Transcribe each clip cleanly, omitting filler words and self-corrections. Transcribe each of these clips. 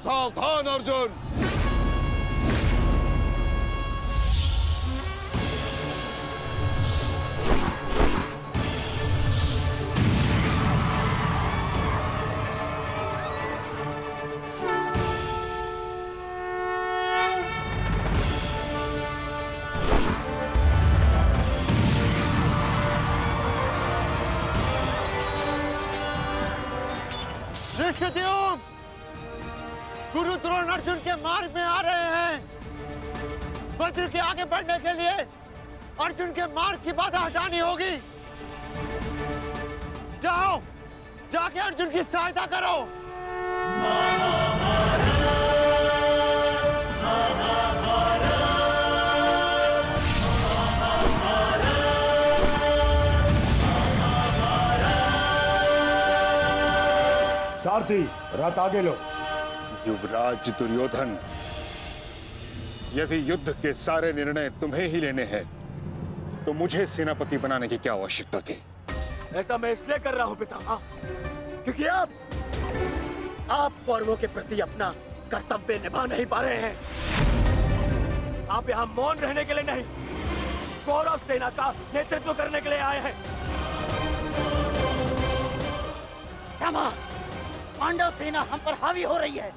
सावधान अर्जुन। ऋषिद्युम्न, गुरु द्रोण अर्जुन के मार्ग में आ रहे हैं। वज्र के आगे बढ़ने के लिए अर्जुन के मार्ग की बाधा हटानी होगी। जाओ, जाके अर्जुन की सहायता करो। सारथी, रथ आगे लो। युवराज दुर्योधन, यदि युद्ध के सारे निर्णय तुम्हें ही लेने हैं तो मुझे सेनापति बनाने की क्या आवश्यकता थी? ऐसा मैं इसलिए कर रहा हूं पितामह, क्योंकि आप कौरवों के प्रति अपना कर्तव्य निभा नहीं पा रहे हैं। आप यहाँ मौन रहने के लिए नहीं, कौरव सेना का नेतृत्व करने के लिए आए हैं। पांडव सेना हम पर हावी हो रही है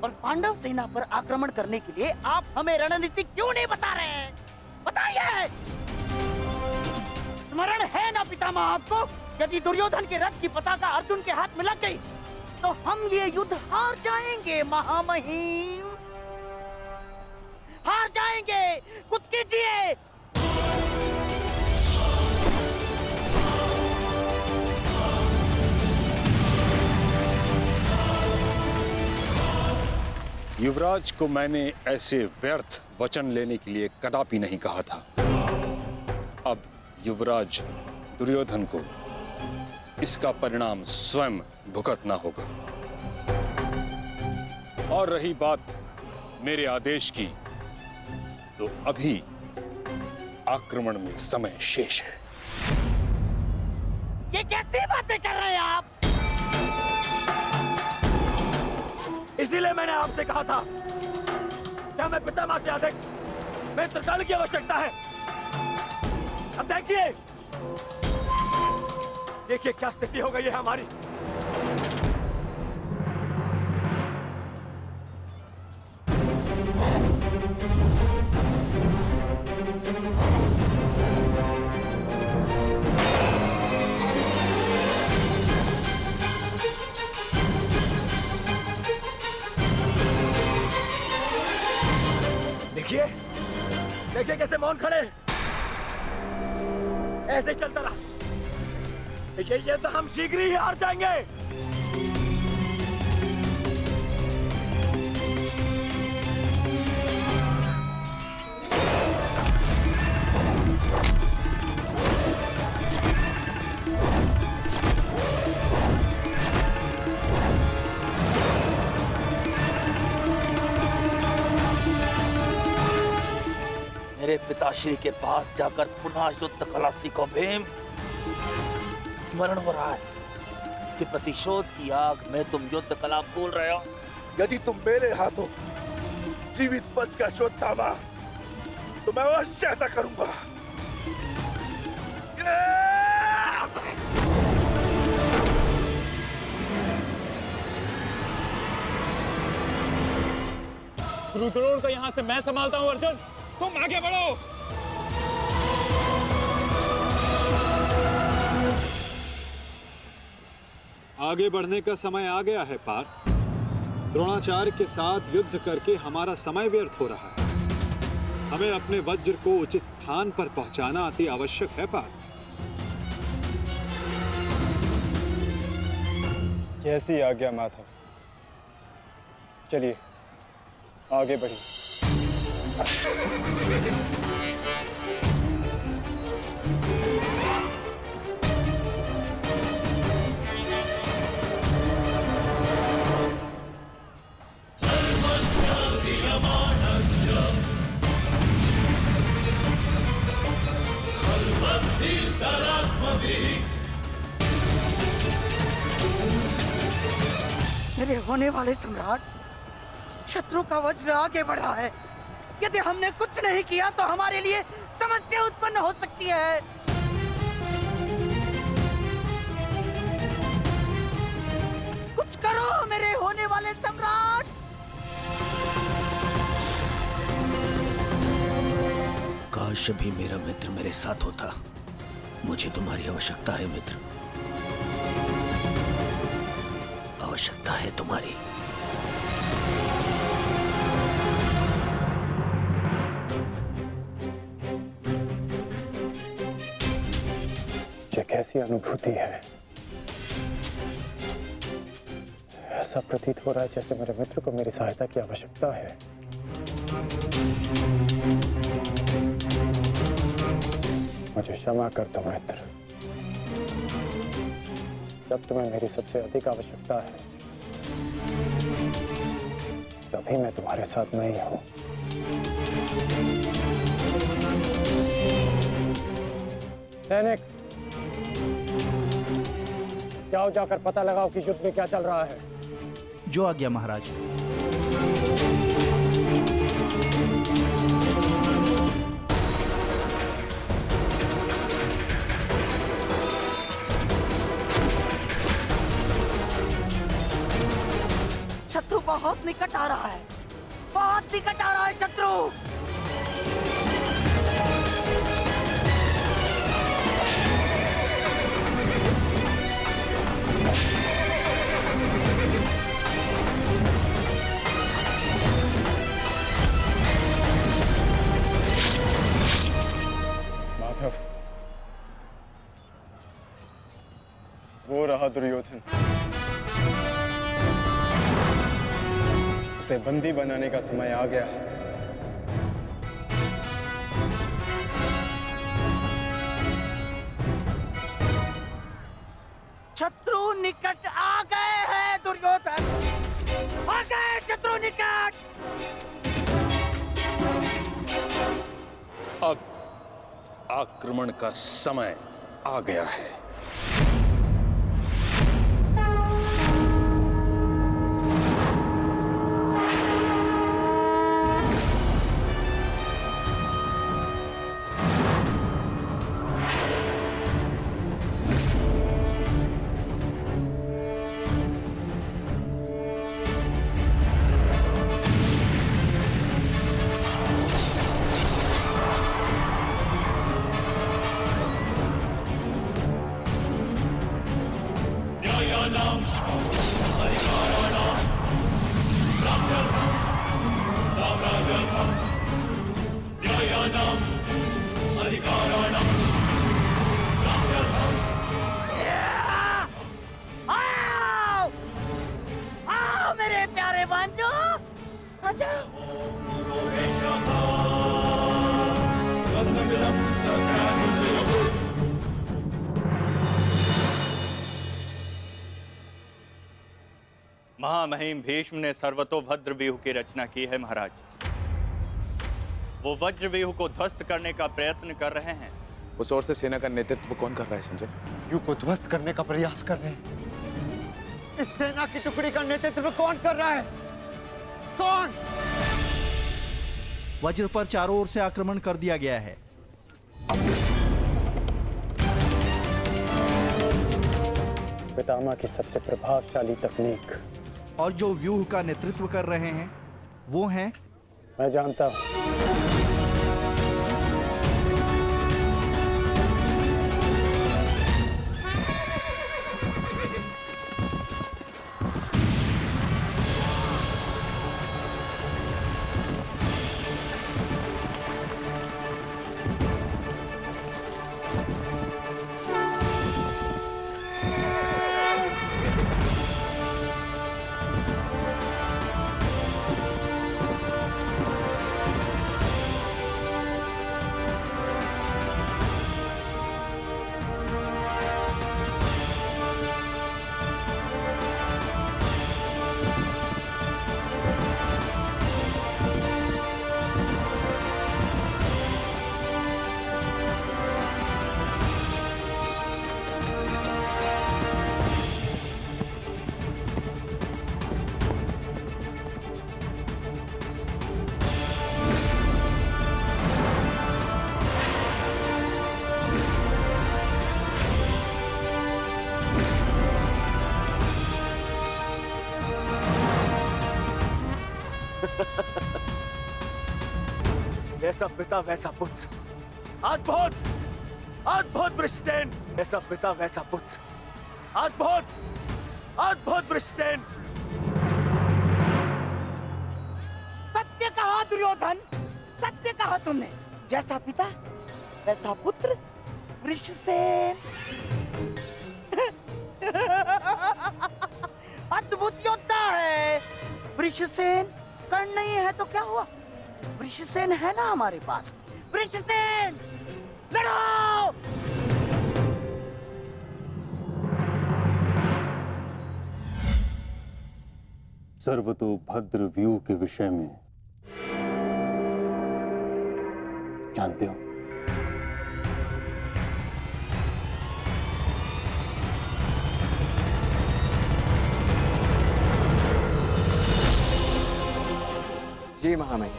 और पांडव सेना पर आक्रमण करने के लिए आप हमें रणनीति क्यों नहीं बता रहे हैं? बताइए। स्मरण है ना पितामह आपको, यदि दुर्योधन के रथ की पताका अर्जुन के हाथ में लग गई तो हम ये युद्ध हार जाएंगे महामहिम, हार जाएंगे। कुछ कीजिए। युवराज को मैंने ऐसे व्यर्थ वचन लेने के लिए कदापि नहीं कहा था। अब युवराज दुर्योधन को इसका परिणाम स्वयं भुगतना होगा। और रही बात मेरे आदेश की, तो अभी आक्रमण में समय शेष है। ये कैसी बातें कर रहे हैं आप? इसीलिए मैंने आपसे कहा था कि हमें पितामह से अधिक मित्रकाल की आवश्यकता है। अब देखिए क्या स्थिति हो गई है हमारी। देखिए कैसे मौन खड़े, ऐसे चलता रहा ये तो हम शीघ्र ही हार जाएंगे। मेरे पिताश्री के पास जाकर पुनः युद्ध कला सीखो भीम। स्मरण हो रहा है कि प्रतिशोध की आग में तुम युद्ध कला भूल रहे हो। यदि तुम मेरे हाथों जीवित बचकर शोध थामा तो मैं अवश्य ऐसा करूंगा। गुरु द्रोण को यहाँ से मैं संभालता हूँ। अर्जुन, तुम आगे बढ़ो। आगे बढ़ने का समय आ गया है पार्थ। द्रोणाचार्य के साथ युद्ध करके हमारा समय व्यर्थ हो रहा है। हमें अपने वज्र को उचित स्थान पर पहुंचाना अति आवश्यक है पार्थ। जैसी आज्ञा माधव। चलिए आगे बढ़िए। मेरे होने वाले सम्राट, शत्रु का वज्र आगे बढ़ा है। यदि हमने कुछ नहीं किया तो हमारे लिए समस्या उत्पन्न हो सकती है। कुछ करो मेरे होने वाले सम्राट। काश भी मेरा मित्र मेरे साथ होता। मुझे तुम्हारी आवश्यकता है मित्र, आवश्यकता है तुम्हारी। ये कैसी अनुभूति है? ऐसा प्रतीत हो रहा है जैसे मेरे मित्र को मेरी सहायता की आवश्यकता है। मुझे क्षमा कर दो मित्र, जब तुम्हें मेरी सबसे अधिक आवश्यकता है तभी मैं तुम्हारे साथ नहीं हूं। सैनिक, जाओ जाकर पता लगाओ कि युद्ध में क्या चल रहा है। जो आज्ञा महाराज। शत्रु बहुत निकट आ रहा है, बहुत निकट आ रहा है शत्रु। माधव, वो रहा दुर्योधन। उसे बंदी बनाने का समय आ गया है। शत्रु निकट आ गए हैं दुर्योधन, आ गए शत्रु निकट। अब आक्रमण का समय आ गया है। आओ, आओ मेरे प्यारे बांजो, आजा। महामहिम भीष्म ने सर्वतोभद्र व्यूह की रचना की है महाराज। वो वज्र व्यूह को ध्वस्त करने का प्रयत्न कर रहे हैं। उस ओर से सेना का नेतृत्व कौन कर रहा है संजय? व्यूह को ध्वस्त करने का प्रयास कर रहे हैं। इस सेना की टुकड़ी का नेतृत्व कौन कर रहा है? कौन? वज्र पर चारों ओर से आक्रमण कर दिया गया है। पितामह की सबसे प्रभावशाली तकनीक। और जो व्यूह का नेतृत्व कर रहे हैं वो हैं? मैं जानता हूं। जैसा पिता वैसा पुत्र। अद्भुत वृषसेन। जैसा पिता वैसा पुत्र। अद्भुत वृषसेन। सत्य कहा दुर्योधन, सत्य कहा तुमने। जैसा पिता वैसा पुत्र वृषसेन। अद्भुत योद्धा है वृषसेन। कर्ण नहीं है तो क्या हुआ, वृषसेन है ना हमारे पास। वृषसेन लड़ो। सर्वतोभद्र व्यूह के विषय में जानते हो? जी महामहिम,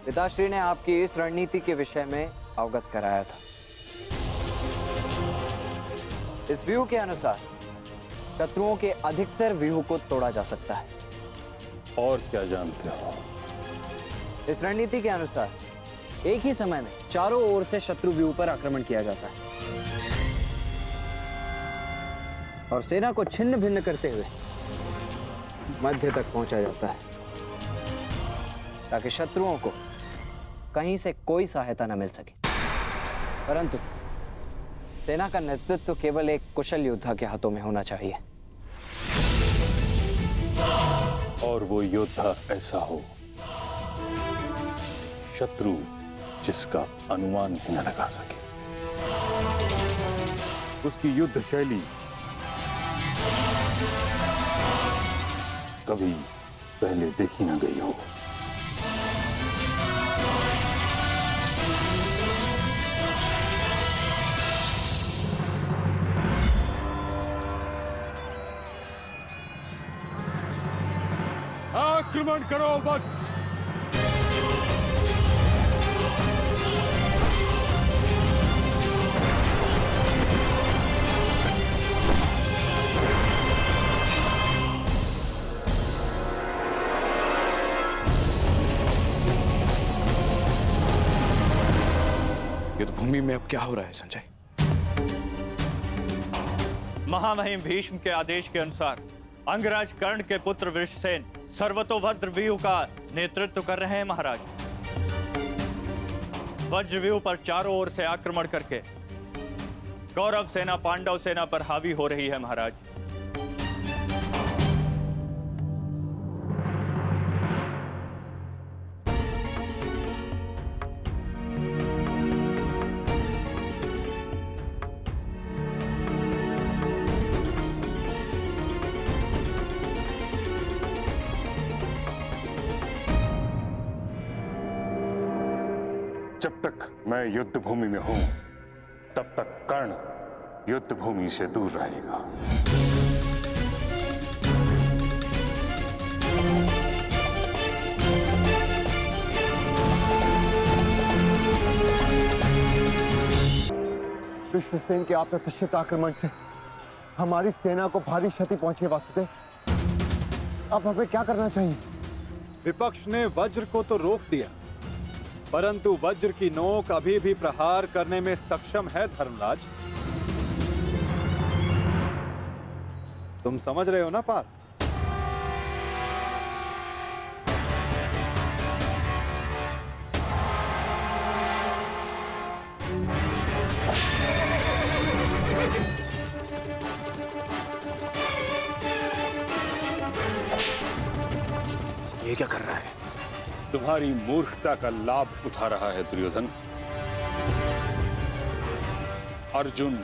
पिताश्री ने आपकी इस रणनीति के विषय में अवगत कराया था। इस व्यूह के अनुसार शत्रुओं के अधिकतर व्यूह को तोड़ा जा सकता है। और क्या जानते हो? इस रणनीति के अनुसार एक ही समय में चारों ओर से शत्रु व्यूह पर आक्रमण किया जाता है और सेना को छिन्न भिन्न करते हुए मध्य तक पहुंचा जाता है ताकि शत्रुओं को कहीं से कोई सहायता न मिल सके। परंतु सेना का नेतृत्व तो केवल एक कुशल योद्धा के हाथों में होना चाहिए। और वो योद्धा ऐसा हो शत्रु जिसका अनुमान भी न लगा सके। उसकी युद्ध शैली कभी पहले देखी न गई हो। आक्रमण करो वत्स। युद्ध भूमि में अब क्या हो रहा है संजय? महामहिम भीष्म के आदेश के अनुसार अंगराज कर्ण के पुत्र वृषसेन सर्वतोभद्र व्यूह का नेतृत्व कर रहे हैं महाराज। वज्र व्यूह पर चारों ओर से आक्रमण करके कौरव सेना पांडव सेना पर हावी हो रही है महाराज। जब तक मैं युद्ध भूमि में हूं तब तक कर्ण युद्ध भूमि से दूर रहेगा। विश्वसेन के अप्रत्याशित आक्रमण से हमारी सेना को भारी क्षति पहुंची। वासुदेव, अब हमें क्या करना चाहिए? विपक्ष ने वज्र को तो रोक दिया, परंतु वज्र की नोक अभी भी प्रहार करने में सक्षम है धर्मराज। तुम समझ रहे हो ना पार्थ? ये क्या कर रहा है? तुम्हारी मूर्खता का लाभ उठा रहा है दुर्योधन। अर्जुन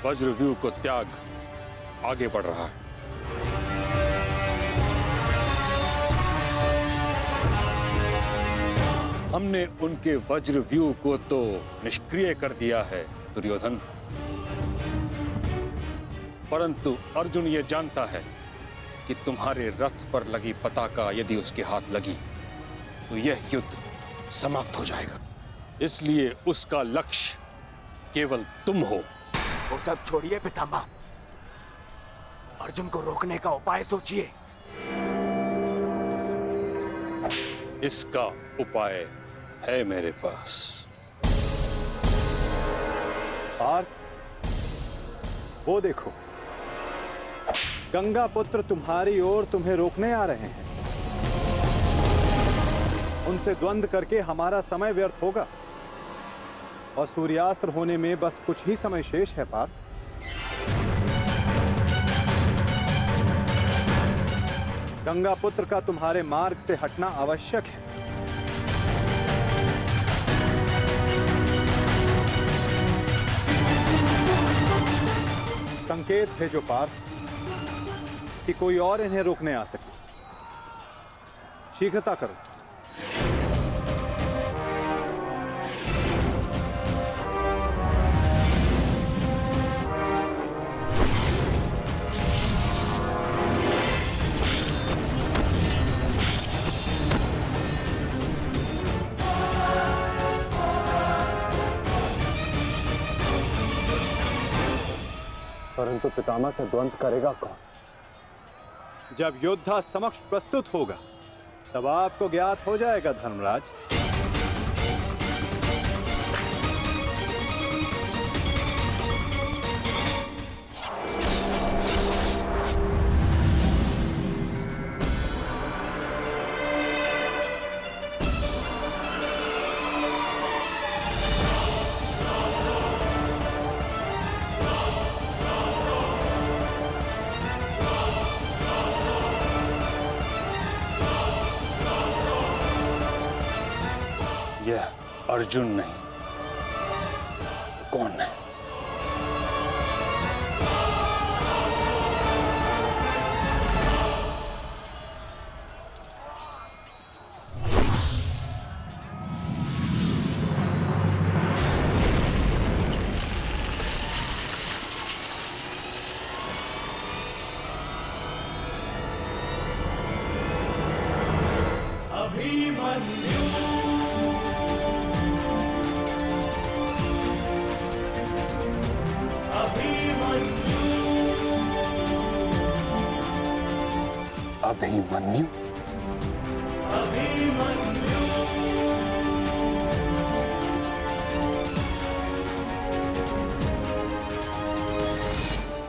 वज्रव्यूह को त्याग आगे बढ़ रहा है। हमने उनके वज्रव्यूह को तो निष्क्रिय कर दिया है दुर्योधन, परंतु अर्जुन ये जानता है कि तुम्हारे रथ पर लगी पताका यदि उसके हाथ लगी तो यह युद्ध समाप्त हो जाएगा। इसलिए उसका लक्ष्य केवल तुम हो। वो सब छोड़िए पितामह, अर्जुन को रोकने का उपाय सोचिए। इसका उपाय है मेरे पास। पार्थ, वो देखो, गंगा पुत्र तुम्हारी ओर तुम्हें रोकने आ रहे हैं। उनसे द्वंद्व करके हमारा समय व्यर्थ होगा और सूर्यास्त होने में बस कुछ ही समय शेष है। पार्थ, गंगा पुत्र का तुम्हारे मार्ग से हटना आवश्यक है। संकेत भेजो पार्थ कि कोई और इन्हें रोकने आ सके। शीघ्रता करो। परंतु पितामह से द्वंद्व करेगा कौन? जब योद्धा समक्ष प्रस्तुत होगा तब आपको ज्ञात हो जाएगा धर्मराज। यह अर्जुन नहीं, कौन है? अभिमन्यु?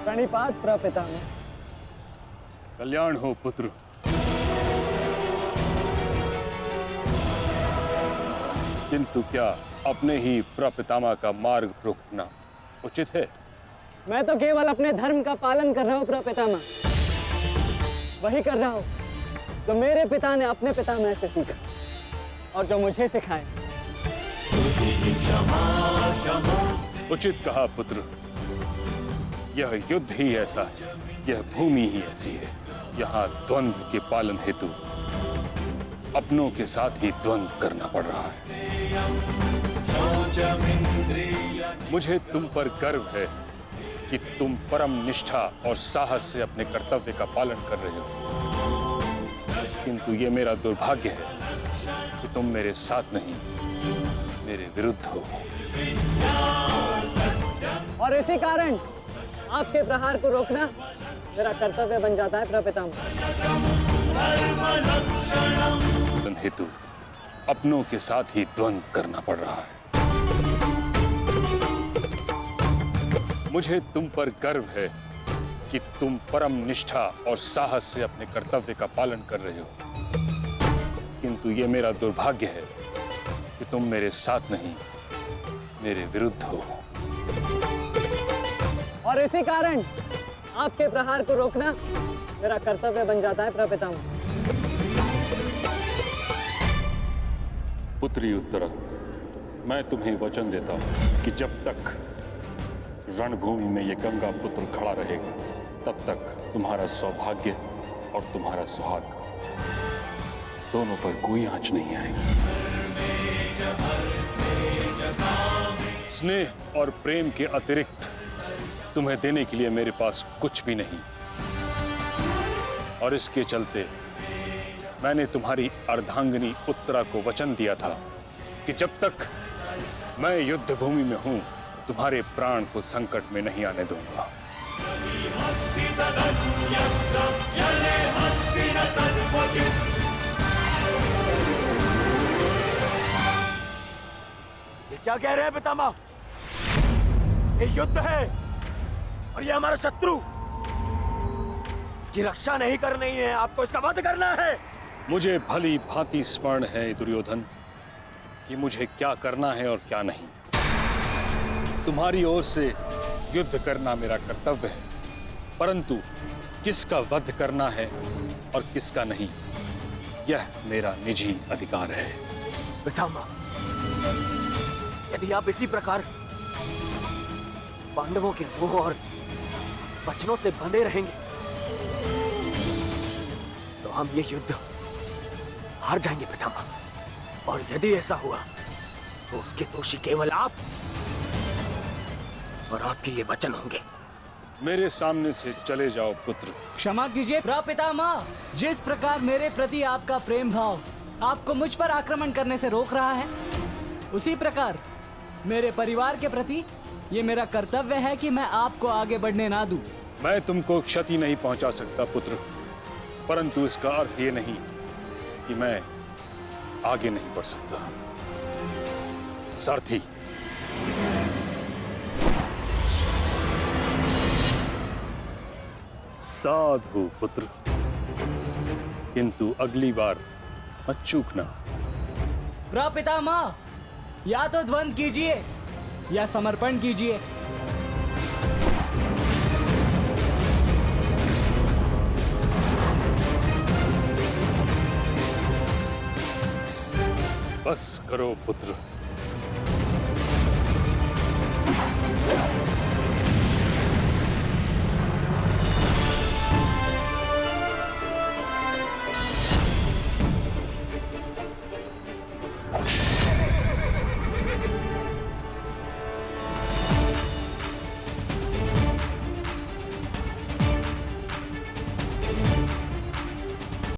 प्रणिपात प्रपितामह। कल्याण हो पुत्र। किंतु क्या अपने ही प्रपितामह का मार्ग रोकना उचित है? मैं तो केवल अपने धर्म का पालन कर रहा हूँ प्रपितामह। वही कर रहा हूँ जो मेरे पिता ने अपने पितामह से सीखा और जो मुझे सिखाए। उचित कहा पुत्र। यह युद्ध ही ऐसा है, यह भूमि ही ऐसी है। यहाँ द्वंद्व के पालन हेतु अपनों के साथ ही द्वंद्व करना पड़ रहा है। मुझे तुम पर गर्व है कि तुम परम निष्ठा और साहस से अपने कर्तव्य का पालन कर रहे हो, किंतु ये मेरा दुर्भाग्य है कि तुम मेरे साथ नहीं, मेरे विरुद्ध हो। और इसी कारण आपके प्रहार को रोकना मेरा कर्तव्य बन जाता है प्रपितामह। हेतु अपनों के साथ ही द्वंद्व करना पड़ रहा है। मुझे तुम पर गर्व है कि तुम परम निष्ठा और साहस से अपने कर्तव्य का पालन कर रहे हो, किंतु ये मेरा दुर्भाग्य है कि तुम मेरे साथ नहीं, मेरे विरुद्ध हो। और इसी कारण आपके प्रहार को रोकना मेरा कर्तव्य बन जाता है प्रपितामह। पुत्री उत्तरा, मैं तुम्हें वचन देता हूं कि जब तक रणभूमि में ये गंगा पुत्र खड़ा रहेगा, तब तक तुम्हारा सौभाग्य और तुम्हारा सुहाग दोनों पर कोई आंच नहीं आएगी। स्नेह और प्रेम के अतिरिक्त तुम्हें देने के लिए मेरे पास कुछ भी नहीं, और इसके चलते मैंने तुम्हारी अर्धांगिनी उत्तरा को वचन दिया था कि जब तक मैं युद्ध भूमि में हूं, तुम्हारे प्राण को संकट में नहीं आने दूंगा। क्या कह रहे हैं पितामह? ये युद्ध है और ये हमारा शत्रु, इसकी रक्षा नहीं करनी है, आपको इसका वध करना है। मुझे भली भांति स्मरण है दुर्योधन कि मुझे क्या करना है और क्या नहीं। तुम्हारी ओर से युद्ध करना मेरा कर्तव्य है, परंतु किसका वध करना है और किसका नहीं, यह मेरा निजी अधिकार है। पितामह, यदि आप इसी प्रकार पांडवों के मोह और वचनों से बंधे रहेंगे तो हम ये युद्ध हार जाएंगे पितामह। और यदि ऐसा हुआ तो उसके दोषी केवल आप और आपके ये वचन होंगे। मेरे सामने से चले जाओ पुत्र। क्षमा कीजिए प्रपितामह, जिस प्रकार मेरे प्रति आपका प्रेम भाव आपको मुझ पर आक्रमण करने से रोक रहा है, उसी प्रकार मेरे परिवार के प्रति ये मेरा कर्तव्य है कि मैं आपको आगे बढ़ने ना दूं। मैं तुमको क्षति नहीं पहुंचा सकता पुत्र, परंतु इसका अर्थ ये नहीं कि मैं आगे नहीं बढ़ सकता। सारथी, साधु पुत्र, किंतु अगली बार मत चूकना। प्रपितामह, या तो द्वंद कीजिए या समर्पण कीजिए। बस करो पुत्र।